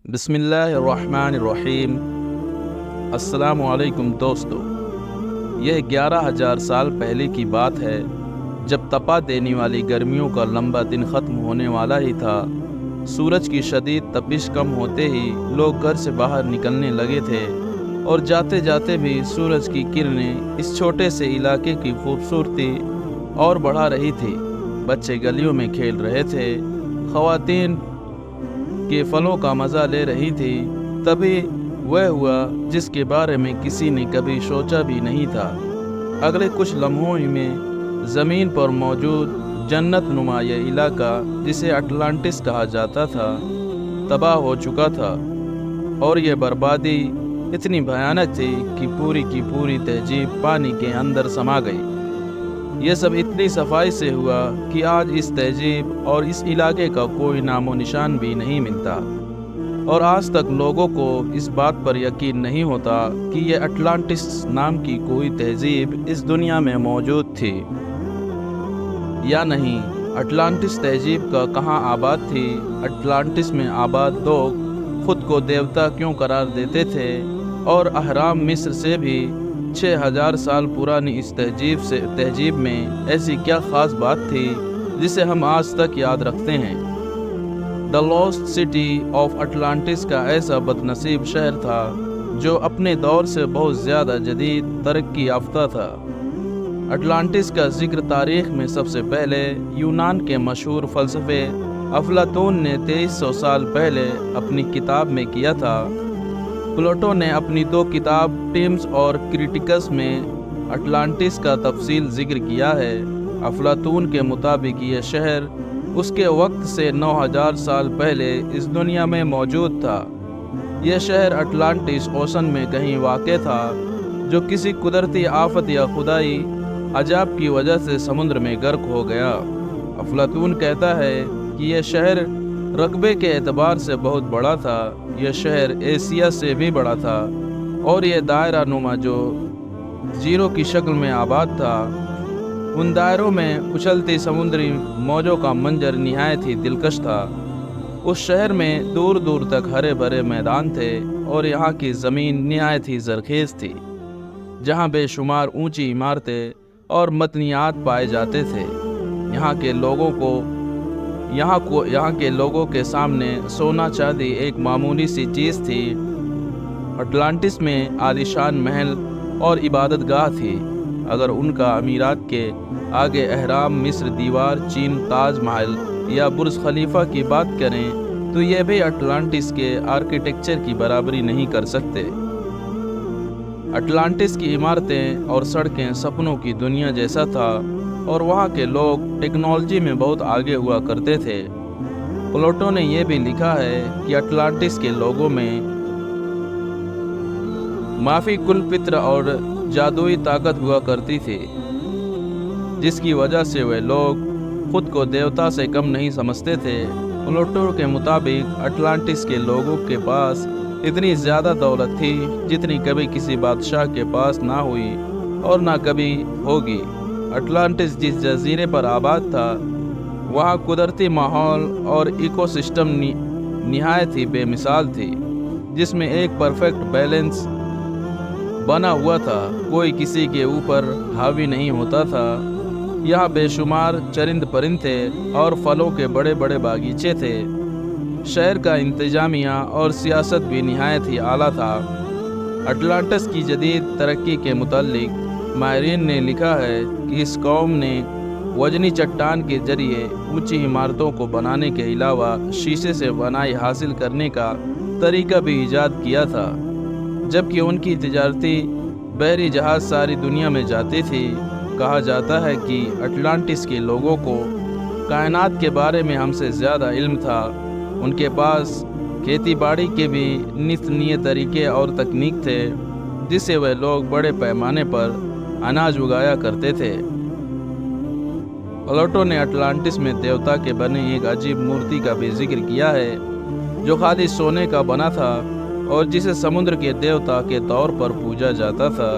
بسم اللہ الرحمن الرحیم۔ السلام علیکم دوستو، یہ 11,000 سال پہلے کی بات ہے جب تپا دینے والی گرمیوں کا لمبا دن ختم ہونے والا ہی تھا۔ سورج کی شدید تپش کم ہوتے ہی لوگ گھر سے باہر نکلنے لگے تھے اور جاتے جاتے بھی سورج کی کرنیں اس چھوٹے سے علاقے کی خوبصورتی اور بڑھا رہی تھی۔ بچے گلیوں میں کھیل رہے تھے، خواتین کے پھلوں کا مزہ لے رہی تھی۔ تبھی وہ ہوا جس کے بارے میں کسی نے کبھی سوچا بھی نہیں تھا۔ اگلے کچھ لمحوں ہی میں زمین پر موجود جنت نما یہ علاقہ جسے اٹلانٹس کہا جاتا تھا تباہ ہو چکا تھا، اور یہ بربادی اتنی بھیانک تھی کہ پوری کی پوری تہذیب پانی کے اندر سما گئی۔ یہ سب اتنی صفائی سے ہوا کہ آج اس تہذیب اور اس علاقے کا کوئی نام و نشان بھی نہیں ملتا، اور آج تک لوگوں کو اس بات پر یقین نہیں ہوتا کہ یہ اٹلانٹس نام کی کوئی تہذیب اس دنیا میں موجود تھی یا نہیں۔ اٹلانٹس تہذیب کا کہاں آباد تھی؟ اٹلانٹس میں آباد لوگ خود کو دیوتا کیوں قرار دیتے تھے؟ اور اہرام مصر سے بھی 6,000 سال پرانی اس تہذیب میں ایسی کیا خاص بات تھی جسے ہم آج تک یاد رکھتے ہیں؟ The last city of Atlantis کا ایسا بد نصیب شہر تھا جو اپنے دور سے بہت زیادہ جدید ترقی یافتہ تھا۔ اٹلانٹس کا ذکر تاریخ میں سب سے پہلے یونان کے مشہور فلسفے افلاطون نے 2300 سال پہلے اپنی کتاب میں کیا تھا۔ پلوٹو نے اپنی 2 کتاب ٹیمز اور کریٹیکس میں اٹلانٹس کا تفصیل ذکر کیا ہے۔ افلاطون کے مطابق یہ شہر اس کے وقت سے 9,000 سال پہلے اس دنیا میں موجود تھا۔ یہ شہر اٹلانٹس اوشن میں کہیں واقع تھا جو کسی قدرتی آفت یا خدائی عذاب کی وجہ سے سمندر میں غرق ہو گیا۔ افلاطون کہتا ہے کہ یہ شہر رقبے کے اعتبار سے بہت بڑا تھا۔ یہ شہر ایشیا سے بھی بڑا تھا، اور یہ دائرہ نما جو زیرو کی شکل میں آباد تھا، ان دائروں میں اچھلتی سمندری موجوں کا منظر نہایت ہی دلکش تھا۔ اس شہر میں دور دور تک ہرے بھرے میدان تھے، اور یہاں کی زمین نہایت ہی زرخیز تھی، جہاں بے شمار اونچی عمارتیں اور متنیات پائے جاتے تھے۔ یہاں کے لوگوں کے سامنے سونا چاندی ایک معمولی سی چیز تھی۔ اٹلانٹس میں عالیشان محل اور عبادت گاہ تھی۔ اگر ان کا امیرات کے آگے اہرام مصر، دیوار چین، تاج محل یا برج خلیفہ کی بات کریں تو یہ بھی اٹلانٹس کے آرکیٹیکچر کی برابری نہیں کر سکتے۔ اٹلانٹس کی عمارتیں اور سڑکیں سپنوں کی دنیا جیسا تھا، اور وہاں کے لوگ ٹیکنالوجی میں بہت آگے ہوا کرتے تھے۔ پلوٹو نے یہ بھی لکھا ہے کہ اٹلانٹس کے لوگوں میں مافی کل پتر اور جادوئی طاقت ہوا کرتی تھی، جس کی وجہ سے وہ لوگ خود کو دیوتا سے کم نہیں سمجھتے تھے۔ پلوٹو کے مطابق اٹلانٹس کے لوگوں کے پاس اتنی زیادہ دولت تھی جتنی کبھی کسی بادشاہ کے پاس نہ ہوئی اور نہ کبھی ہوگی۔ اٹلانٹس جس جزیرے پر آباد تھا، وہاں قدرتی ماحول اور ایکو سسٹم نہایت ہی بے مثال تھی، جس میں ایک پرفیکٹ بیلنس بنا ہوا تھا، کوئی کسی کے اوپر حاوی نہیں ہوتا تھا۔ یہاں بے شمار چرند پرند تھے اور پھلوں کے بڑے بڑے باغیچے تھے۔ شہر کا انتظامیہ اور سیاست بھی نہایت ہی اعلیٰ تھا۔ اٹلانٹس کی جدید ترقی کے متعلق ماہرین نے لکھا ہے کہ اس قوم نے وزنی چٹان کے ذریعے اونچی عمارتوں کو بنانے کے علاوہ شیشے سے بنائی حاصل کرنے کا طریقہ بھی ایجاد کیا تھا۔ جبکہ ان کی تجارتی بحری جہاز ساری دنیا میں جاتی تھی۔ کہا جاتا ہے کہ اٹلانٹس کے لوگوں کو کائنات کے بارے میں ہم سے زیادہ علم تھا۔ ان کے پاس کھیتی باڑی کے بھی نت نئے طریقے اور تکنیک تھے، جس سے وہ لوگ بڑے پیمانے پر اناج اگایا کرتے تھے۔ پلوٹو نے اٹلانٹس میں دیوتا کے بنے ایک عجیب مورتی کا بھی ذکر کیا ہے جو خالی سونے کا بنا تھا اور جسے سمندر کے دیوتا کے طور پر پوجا جاتا تھا۔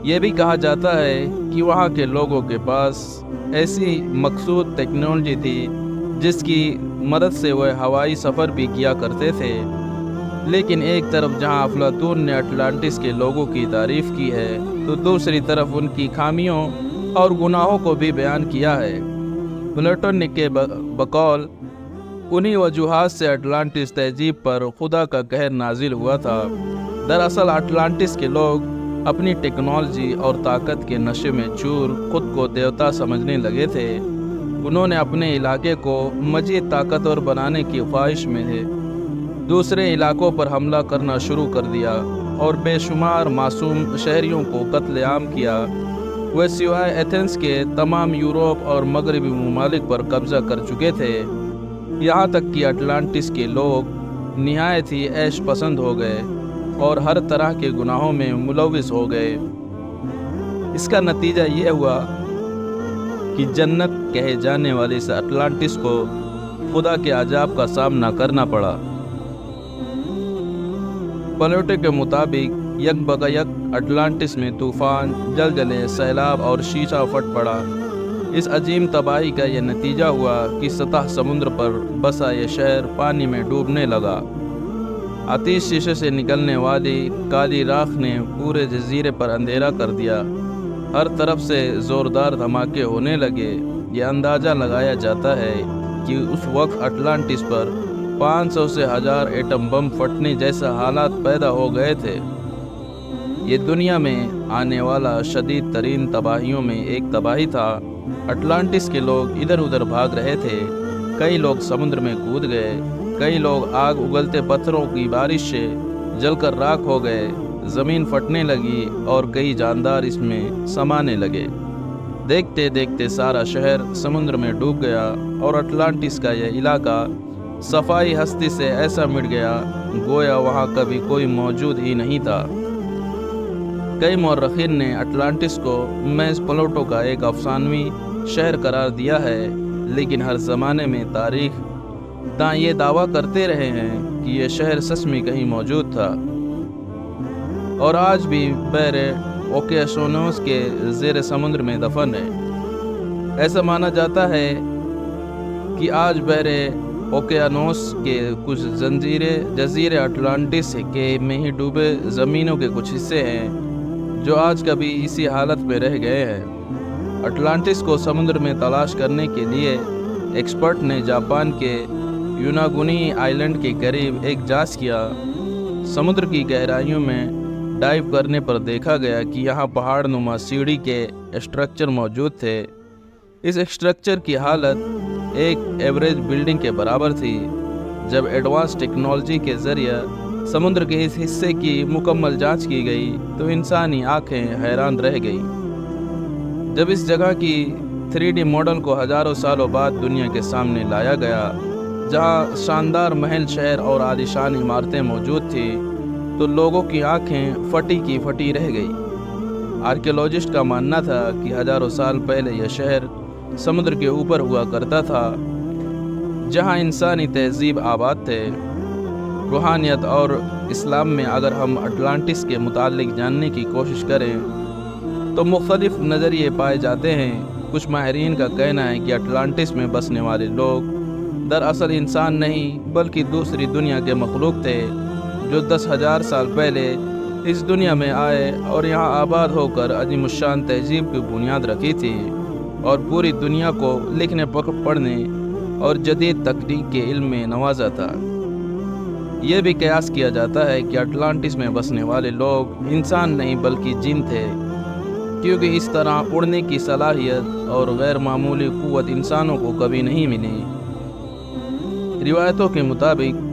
یہ بھی کہا جاتا ہے کہ وہاں کے لوگوں کے پاس ایسی مخصوص ٹیکنالوجی تھی جس کی مدد سے وہ ہوائی سفر بھی کیا کرتے تھے، لیکن ایک طرف جہاں افلاطون نے اٹلانٹس کے لوگوں کی تعریف کی ہے تو دوسری طرف ان کی خامیوں اور گناہوں کو بھی بیان کیا ہے۔ پلیٹو کے بقول انہی وجوہات سے اٹلانٹس تہذیب پر خدا کا قہر نازل ہوا تھا۔ دراصل اٹلانٹس کے لوگ اپنی ٹیکنالوجی اور طاقت کے نشے میں چور خود کو دیوتا سمجھنے لگے تھے۔ انہوں نے اپنے علاقے کو مزید طاقتور بنانے کی خواہش میں تھے، دوسرے علاقوں پر حملہ کرنا شروع کر دیا اور بے شمار معصوم شہریوں کو قتل عام کیا۔ وہ سوائے ایتھنز کے تمام یورپ اور مغربی ممالک پر قبضہ کر چکے تھے، یہاں تک کہ اٹلانٹس کے لوگ نہایت ہی عیش پسند ہو گئے اور ہر طرح کے گناہوں میں ملوث ہو گئے۔ اس کا نتیجہ یہ ہوا کہ جنت کہے جانے والے اس اٹلانٹس کو خدا کے عذاب کا سامنا کرنا پڑا۔ پلیٹو کے مطابق یک بغا یک اٹلانٹس میں طوفان، زلزلے، سیلاب اور شیشہ پھٹ پڑا۔ اس عظیم تباہی کا یہ نتیجہ ہوا کہ سطح سمندر پر بسا یہ شہر پانی میں ڈوبنے لگا۔ آتش شیشے سے نکلنے والی کالی راکھ نے پورے جزیرے پر اندھیرا کر دیا۔ ہر طرف سے زوردار دھماکے ہونے لگے۔ یہ اندازہ لگایا جاتا ہے کہ اس وقت اٹلانٹس پر 500 سے 1000 ایٹم بم پھٹنے جیسا حالات پیدا ہو گئے تھے۔ یہ دنیا میں آنے والا شدید ترین تباہیوں میں ایک تباہی تھا۔ اٹلانٹس کے لوگ ادھر ادھر بھاگ رہے تھے، کئی لوگ سمندر میں کود گئے، کئی لوگ آگ اگلتے پتھروں کی بارش سے جل کر راکھ ہو گئے، زمین پھٹنے لگی اور کئی جاندار اس میں سمانے لگے۔ دیکھتے دیکھتے سارا شہر سمندر میں ڈوب گیا اور اٹلانٹس کا یہ علاقہ صفائی ہستی سے ایسا مٹ گیا گویا وہاں کبھی کوئی موجود ہی نہیں تھا۔ کئی مورخین نے اٹلانٹس کو محض پلیٹو کا ایک افسانوی شہر قرار دیا ہے، لیکن ہر زمانے میں تاریخ داں یہ دعویٰ کرتے رہے ہیں کہ یہ شہر سچ میں کہیں موجود تھا اور آج بھی بحر اوکیانوس کے زیر سمندر میں دفن ہے۔ ایسا مانا جاتا ہے کہ آج بحر اوکیانوس کے کچھ جزیرے اٹلانٹس کے میں ہی ڈوبے زمینوں کے کچھ حصے ہیں جو آج کبھی اسی حالت میں رہ گئے ہیں۔ اٹلانٹس کو سمندر میں تلاش کرنے کے لیے ایکسپرٹ نے جاپان کے یوناگونی آئلینڈ کے قریب ایک جانچ کیا۔ سمندر کی گہرائیوں میں ڈائیو کرنے پر دیکھا گیا کہ یہاں پہاڑ نما سیڑھی کے اسٹرکچر موجود تھے۔ اس اسٹرکچر کی حالت ایک ایوریج بلڈنگ کے برابر تھی۔ جب ایڈوانس ٹیکنالوجی کے ذریعے سمندر کے اس حصے کی مکمل جانچ کی گئی تو انسانی آنکھیں حیران رہ گئیں۔ جب اس جگہ کی 3D ماڈل کو ہزاروں سالوں بعد دنیا کے سامنے لایا گیا، جہاں شاندار محل شہر اور عالیشان عمارتیں موجود تھیں، تو لوگوں کی آنکھیں پھٹی کی پھٹی رہ گئی۔ آرکیولوجسٹ کا ماننا تھا کہ ہزاروں سال پہلے یہ شہر سمندر کے اوپر ہوا کرتا تھا، جہاں انسانی تہذیب آباد تھے۔ روحانیت اور اسلام میں اگر ہم اٹلانٹس کے متعلق جاننے کی کوشش کریں تو مختلف نظریے پائے جاتے ہیں۔ کچھ ماہرین کا کہنا ہے کہ اٹلانٹس میں بسنے والے لوگ دراصل انسان نہیں بلکہ دوسری دنیا کے مخلوق تھے جو 10,000 سال پہلے اس دنیا میں آئے اور یہاں آباد ہو کر عظیم الشان تہذیب کی بنیاد رکھی تھی اور پوری دنیا کو لکھنے پڑھنے اور جدید تکنیک کے علم میں نوازا تھا۔ یہ بھی قیاس کیا جاتا ہے کہ اٹلانٹس میں بسنے والے لوگ انسان نہیں بلکہ جن تھے، کیونکہ اس طرح اڑنے کی صلاحیت اور غیر معمولی قوت انسانوں کو کبھی نہیں ملی۔ روایتوں کے مطابق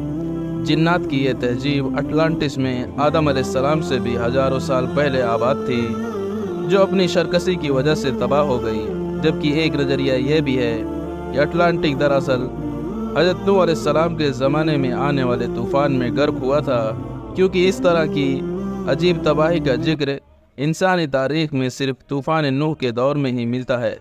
جنات کی یہ تہذیب اٹلانٹس میں آدم علیہ السلام سے بھی ہزاروں سال پہلے آباد تھی، جو اپنی شرکسی کی وجہ سے تباہ ہو گئی۔ جبکہ ایک نظریہ یہ بھی ہے کہ اٹلانٹک دراصل حضرت نوح علیہ السلام کے زمانے میں آنے والے طوفان میں غرق ہوا تھا، کیونکہ اس طرح کی عجیب تباہی کا ذکر انسانی تاریخ میں صرف طوفان نوح کے دور میں ہی ملتا ہے۔